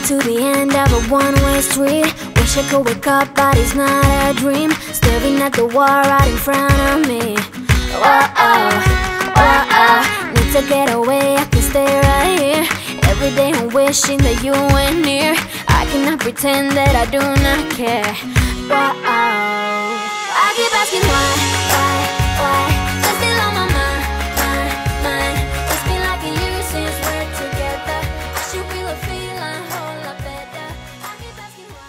to the end of a one-way street. Wish I could wake up, but it's not a dream. Staring at the wall right in front of me. Need to get away, I can stay right here. Every day I'm wishing that you were near. I cannot pretend that I do not care. I keep asking why? You're still on my mind. It's been like a year since we're together. I should feel a feeling whole lot better. I keep asking why.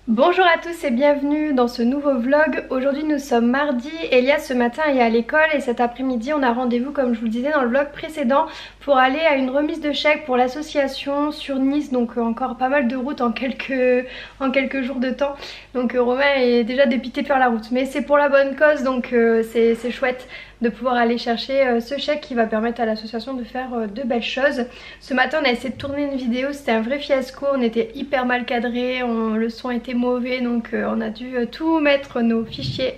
Bonjour à tous et bienvenue dans ce nouveau vlog. Aujourd'hui nous sommes mardi, Elias ce matin est à l'école et cet après-midi on a rendez-vous comme je vous le disais dans le vlog précédent pour aller à une remise de chèques pour l'association sur Nice. Donc encore pas mal de route en quelques jours de temps. Donc Romain est déjà dépité de faire la route, mais c'est pour la bonne cause, donc c'est chouette de pouvoir aller chercher ce chèque qui va permettre à l'association de faire de belles choses. Ce matin on a essayé de tourner une vidéo, c'était un vrai fiasco, on était hyper mal cadré, le son était mauvais, donc on a dû tout mettre nos fichiers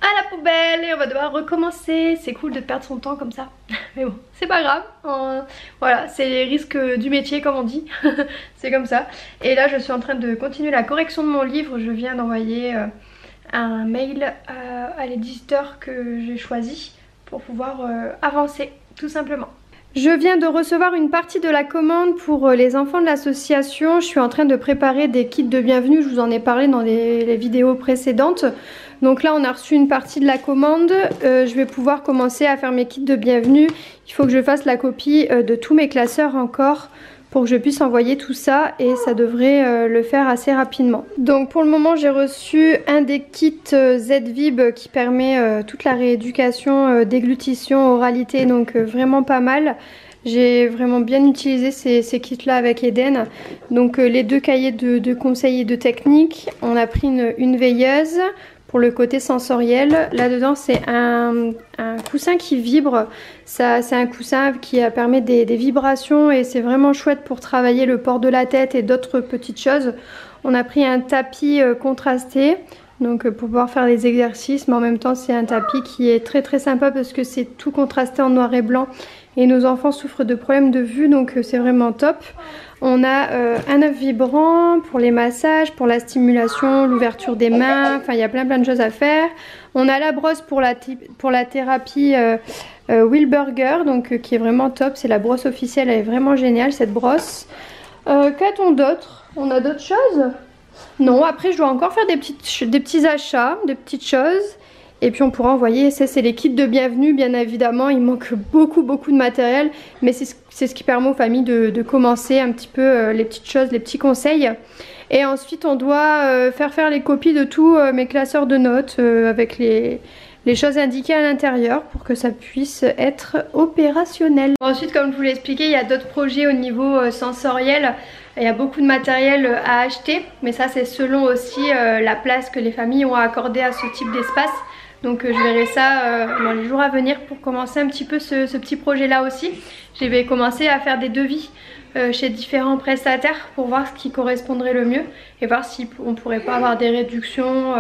à la poubelle et on va devoir recommencer. C'est cool de perdre son temps comme ça, mais bon c'est pas grave, voilà c'est les risques du métier comme on dit. C'est comme ça. Et là je suis en train de continuer la correction de mon livre, je viens d'envoyer un mail à l'éditeur que j'ai choisi pour pouvoir avancer tout simplement. Je viens de recevoir une partie de la commande pour les enfants de l'association. Je suis en train de préparer des kits de bienvenue, je vous en ai parlé dans les vidéos précédentes. Donc là on a reçu une partie de la commande, je vais pouvoir commencer à faire mes kits de bienvenue. Il faut que je fasse la copie de tous mes classeurs encore pour que je puisse envoyer tout ça et ça devrait le faire assez rapidement. Donc pour le moment j'ai reçu un des kits ZVIB qui permet toute la rééducation, déglutition, oralité, donc vraiment pas mal. J'ai vraiment bien utilisé ces kits là avec Eden. Donc les deux cahiers de conseils et de techniques, on a pris une veilleuse pour le côté sensoriel. Là dedans c'est un coussin qui vibre, c'est un coussin qui permet des vibrations et c'est vraiment chouette pour travailler le port de la tête et d'autres petites choses. On a pris un tapis contrasté, donc pour pouvoir faire les exercices, mais en même temps c'est un tapis qui est très sympa parce que c'est tout contrasté en noir et blanc et nos enfants souffrent de problèmes de vue, donc c'est vraiment top. On a un œuf vibrant pour les massages, pour la stimulation, l'ouverture des mains, enfin il y a plein de choses à faire. On a la brosse pour la thérapie Wilberger, donc qui est vraiment top, c'est la brosse officielle, elle est vraiment géniale cette brosse. Qu'a-t-on d'autre? On a d'autres choses? Non, après je dois encore faire des petits achats, des petites choses. Et puis on pourra envoyer, ça c'est les kits de bienvenue bien évidemment, il manque beaucoup de matériel, mais c'est ce qui permet aux familles de commencer un petit peu les petites choses, les petits conseils. Et ensuite on doit faire les copies de tous mes classeurs de notes avec les choses indiquées à l'intérieur pour que ça puisse être opérationnel. Ensuite comme je vous l'ai expliqué, il y a d'autres projets au niveau sensoriel. Il y a beaucoup de matériel à acheter, mais ça c'est selon aussi la place que les familles ont accordée à ce type d'espace. Donc je verrai ça dans les jours à venir pour commencer un petit peu ce petit projet là aussi. Je vais commencer à faire des devis chez différents prestataires pour voir ce qui correspondrait le mieux et voir si on pourrait pas avoir des réductions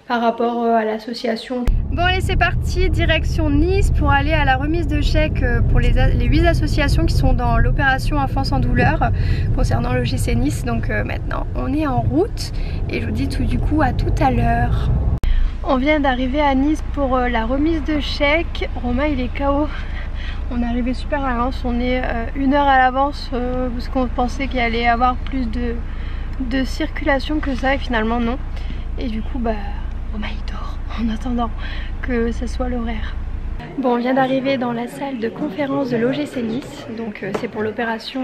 par rapport à l'association. Bon allez c'est parti, direction Nice pour aller à la remise de chèques pour les 8 associations qui sont dans l'opération Enfants sans douleur concernant l'OGC Nice. Donc maintenant on est en route et je vous dis tout du coup à tout à l'heure. On vient d'arriver à Nice pour la remise de chèques. Romain il est KO. On est arrivé super à l'avance, on est 1 heure à l'avance parce qu'on pensait qu'il allait y avoir plus de circulation que ça et finalement non. Et du coup Romain il dort en attendant que ce soit l'horaire. Bon, on vient d'arriver dans la salle de conférence de l'OGC Nice, donc c'est pour l'opération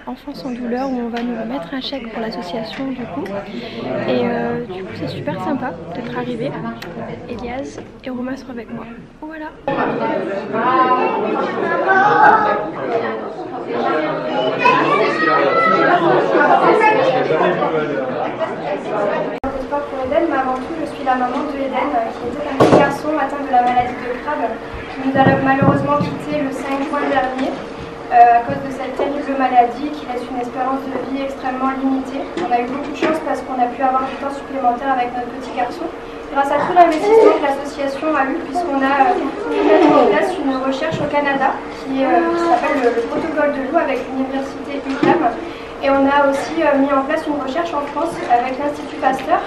Enfants sans douleur où on va nous remettre un chèque pour l'association du coup. Et du coup c'est super sympa d'être arrivé. Elias et Romain seront avec moi. Voilà. Pour Eden, mais avant tout je suis la maman de Eden qui était un petit garçon atteint de la maladie de Crabbe qui nous a malheureusement quitté le 5 juin dernier à cause de cette terrible maladie qui laisse une espérance de vie extrêmement limitée. On a eu beaucoup de chance parce qu'on a pu avoir du temps supplémentaire avec notre petit garçon grâce à tout l'investissement que l'association a eu puisqu'on a mis en place une recherche au Canada qui s'appelle le protocole de l'eau avec l'université UQAM. Et on a aussi mis en place une recherche en France avec l'Institut Pasteur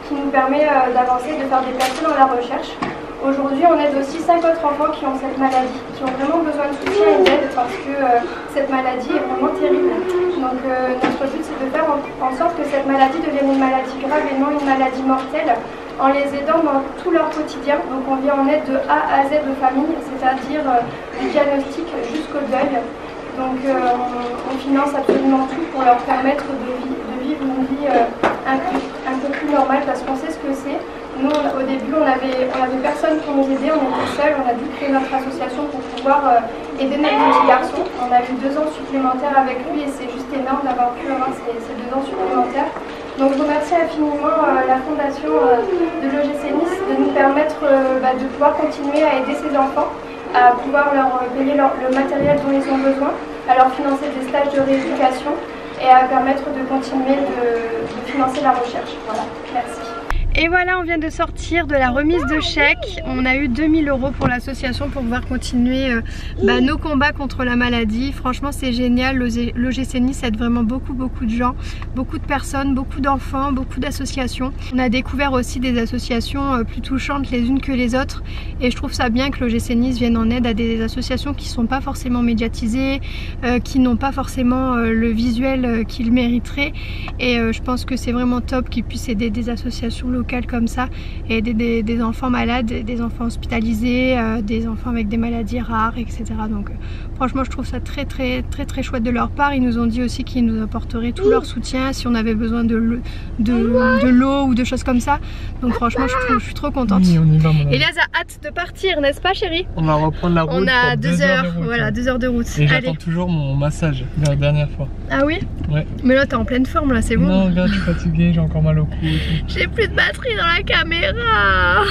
qui nous permet d'avancer, de faire des percées dans la recherche. Aujourd'hui, on aide aussi 5 autres enfants qui ont cette maladie, qui ont vraiment besoin de soutien et d'aide parce que cette maladie est vraiment terrible. Donc notre but, c'est de faire en sorte que cette maladie devienne une maladie grave et non une maladie mortelle, en les aidant dans tout leur quotidien. Donc on vient en aide de A à Z de famille, c'est-à-dire du diagnostic jusqu'au deuil. Donc on finance absolument tout pour leur permettre de vivre une vie un peu plus normale parce qu'on sait ce que c'est. Nous, au début, on avait personne pour nous aider, on était seuls, on a dû créer notre association pour pouvoir aider notre petit garçon. On a eu 2 ans supplémentaires avec lui et c'est juste énorme d'avoir pu avoir ces 2 ans supplémentaires. Donc je remercie infiniment la fondation de l'OGC Nice de nous permettre de pouvoir continuer à aider ces enfants, à pouvoir leur payer le matériel dont ils ont besoin, à leur financer des stages de rééducation et à permettre de continuer de financer la recherche. Voilà, merci. Et voilà, on vient de sortir de la remise de chèques. On a eu 2000 € pour l'association pour pouvoir continuer nos combats contre la maladie. Franchement, c'est génial. L'OGC Nice aide vraiment beaucoup de gens, beaucoup de personnes, beaucoup d'enfants, beaucoup d'associations. On a découvert aussi des associations plus touchantes les unes que les autres. Et je trouve ça bien que l'OGC Nice vienne en aide à des associations qui ne sont pas forcément médiatisées, qui n'ont pas forcément le visuel qu'ils mériteraient. Et je pense que c'est vraiment top qu'ils puissent aider des associations locales comme ça et aider des enfants malades, des enfants hospitalisés, des enfants avec des maladies rares, etc. Donc franchement je trouve ça très chouette de leur part. Ils nous ont dit aussi qu'ils nous apporteraient tout leur soutien si on avait besoin de l'eau ou de choses comme ça. Donc franchement je suis trop contente. Oui, on y va, Elias a hâte de partir, n'est-ce pas chérie? On va reprendre la route. On a pour 2 heures, voilà, 2 heures de route. Et j'attends toujours mon massage de la dernière fois. Ah oui? Ouais. Mais là t'es en pleine forme là, c'est bon? Non regarde, je suis fatiguée, j'ai encore mal au cou. J'ai plus de batterie dans la caméra.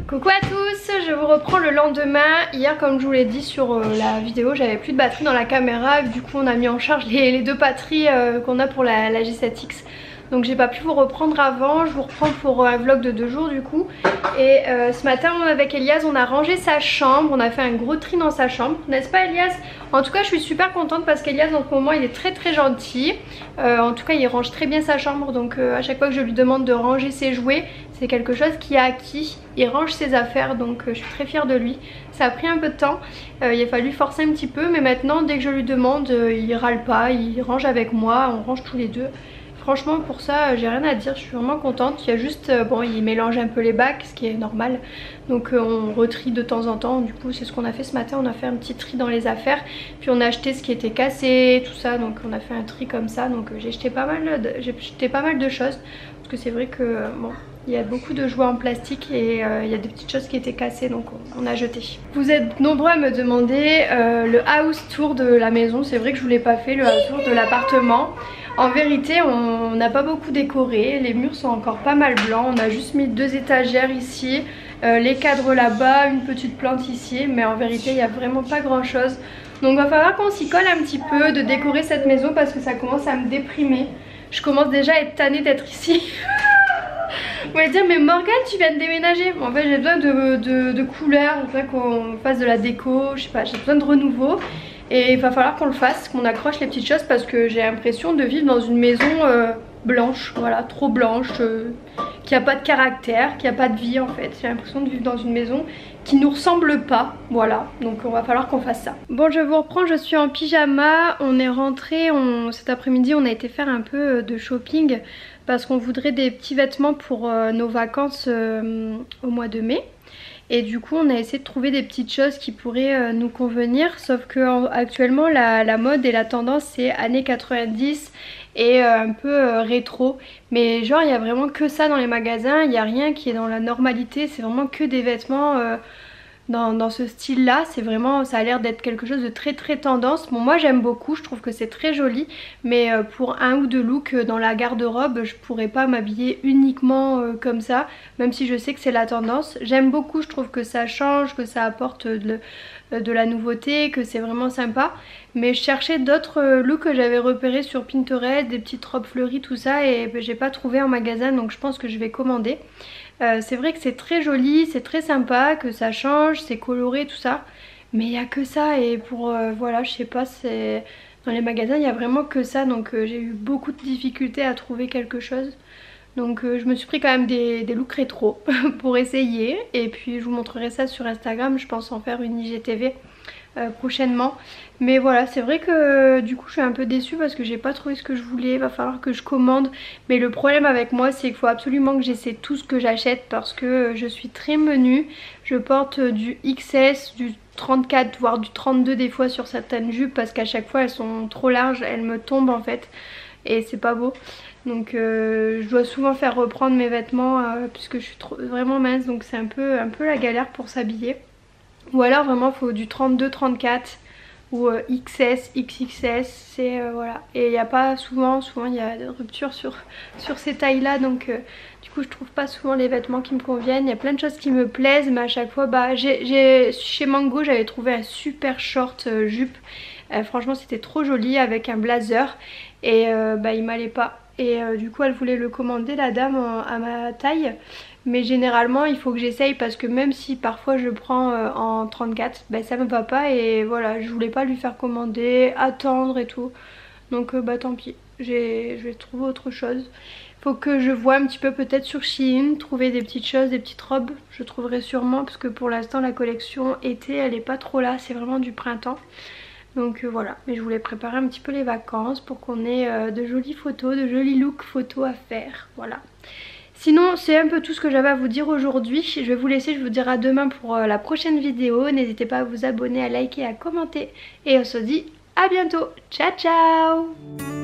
Coucou à tous, je vous reprends le lendemain. Hier, comme je vous l'ai dit sur la vidéo, j'avais plus de batterie dans la caméra. Du coup on a mis en charge les 2 batteries qu'on a pour la G7X. Donc j'ai pas pu vous reprendre avant, je vous reprends pour un vlog de 2 jours du coup. Et ce matin avec Elias on a rangé sa chambre, on a fait un gros tri dans sa chambre, n'est-ce pas Elias? En tout cas je suis super contente parce qu'Elias en ce moment il est très gentil. En tout cas il range très bien sa chambre, donc à chaque fois que je lui demande de ranger ses jouets, c'est quelque chose qui est acquis. Il range ses affaires, donc je suis très fière de lui. Ça a pris un peu de temps, il a fallu forcer un petit peu, mais maintenant dès que je lui demande il râle pas, il range avec moi, on range tous les deux. Franchement pour ça j'ai rien à dire, je suis vraiment contente. Il y a juste, bon il mélange un peu les bacs, ce qui est normal. Donc on retrie de temps en temps, du coup c'est ce qu'on a fait ce matin. On a fait un petit tri dans les affaires, puis on a acheté ce qui était cassé, tout ça. Donc on a fait un tri comme ça, donc j'ai jeté pas mal de choses. Parce que c'est vrai que bon, il y a beaucoup de jouets en plastique et il y a des petites choses qui étaient cassées, donc on a jeté. Vous êtes nombreux à me demander le house tour de la maison. C'est vrai que je vous l'ai pas fait, le house tour de l'appartement. En vérité on n'a pas beaucoup décoré, les murs sont encore pas mal blancs, on a juste mis 2 étagères ici, les cadres là-bas, une petite plante ici, mais en vérité il n'y a vraiment pas grand chose. Donc il va falloir qu'on s'y colle un petit peu, de décorer cette maison parce que ça commence à me déprimer. Je commence déjà à être tannée d'être ici. Vous allez dire mais Morgane tu viens de déménager. En fait j'ai besoin de couleurs, j'ai besoin qu'on fasse de la déco, je sais pas, j'ai besoin de renouveau. Et il va falloir qu'on le fasse, qu'on accroche les petites choses parce que j'ai l'impression de vivre dans une maison blanche, voilà, trop blanche, qui a pas de caractère, qui a pas de vie en fait. J'ai l'impression de vivre dans une maison qui nous ressemble pas, voilà, donc on va falloir qu'on fasse ça. Bon je vous reprends, je suis en pyjama, on est rentré, cet après-midi on a été faire un peu de shopping parce qu'on voudrait des petits vêtements pour nos vacances au mois de mai. Et du coup on a essayé de trouver des petites choses qui pourraient nous convenir. Sauf que actuellement la mode et la tendance c'est années 90 et un peu rétro. Mais genre il y a vraiment que ça dans les magasins, il n'y a rien qui est dans la normalité. C'est vraiment que des vêtements dans ce style là. C'est vraiment, ça a l'air d'être quelque chose de très tendance. Bon moi j'aime beaucoup, je trouve que c'est très joli. Mais pour un ou deux looks dans la garde-robe je pourrais pas m'habiller uniquement comme ça. Même si je sais que c'est la tendance. J'aime beaucoup, je trouve que ça change, que ça apporte de la nouveauté, que c'est vraiment sympa. Mais je cherchais d'autres looks que j'avais repérés sur Pinterest, des petites robes fleuries tout ça. Et j'ai pas trouvé en magasin, donc je pense que je vais commander. C'est vrai que c'est très joli, c'est très sympa, que ça change, c'est coloré tout ça. Mais il n'y a que ça et pour voilà je sais pas, c'est Dans les magasins il y a vraiment que ça, donc j'ai eu beaucoup de difficultés à trouver quelque chose. Donc je me suis pris quand même des looks rétro pour essayer. Et puis je vous montrerai ça sur Instagram, je pense en faire une IGTV prochainement. Mais voilà, c'est vrai que du coup je suis un peu déçue parce que j'ai pas trouvé ce que je voulais. Il va falloir que je commande. Mais le problème avec moi c'est qu'il faut absolument que j'essaie tout ce que j'achète parce que je suis très menue. Je porte du XS, du 34 voire du 32 des fois sur certaines jupes parce qu'à chaque fois elles sont trop larges, elles me tombent en fait et c'est pas beau. Donc je dois souvent faire reprendre mes vêtements puisque je suis vraiment mince, donc c'est un peu la galère pour s'habiller. Ou alors vraiment il faut du 32-34 ou XS, XXS, c'est voilà. Et il n'y a pas souvent il y a des ruptures sur ces tailles là, donc du coup je trouve pas souvent les vêtements qui me conviennent. Il y a plein de choses qui me plaisent mais à chaque fois chez Mango j'avais trouvé un super short jupe. Franchement c'était trop joli avec un blazer et il m'allait pas. Et du coup elle voulait le commander la dame à ma taille. Mais généralement il faut que j'essaye parce que même si parfois je prends en 34, ça me va pas. Et voilà, je voulais pas lui faire commander, attendre et tout. Donc tant pis, je vais trouver autre chose. Faut que je vois un petit peu peut-être sur Shein, trouver des petites choses, des petites robes. Je trouverai sûrement parce que pour l'instant la collection été elle est pas trop là, c'est vraiment du printemps. Donc voilà, mais je voulais préparer un petit peu les vacances pour qu'on ait de jolies photos, de jolis looks photos à faire, voilà. Sinon c'est un peu tout ce que j'avais à vous dire aujourd'hui. Je vais vous laisser, je vous dirai à demain pour la prochaine vidéo. N'hésitez pas à vous abonner, à liker, à commenter et on se dit à bientôt. Ciao ciao.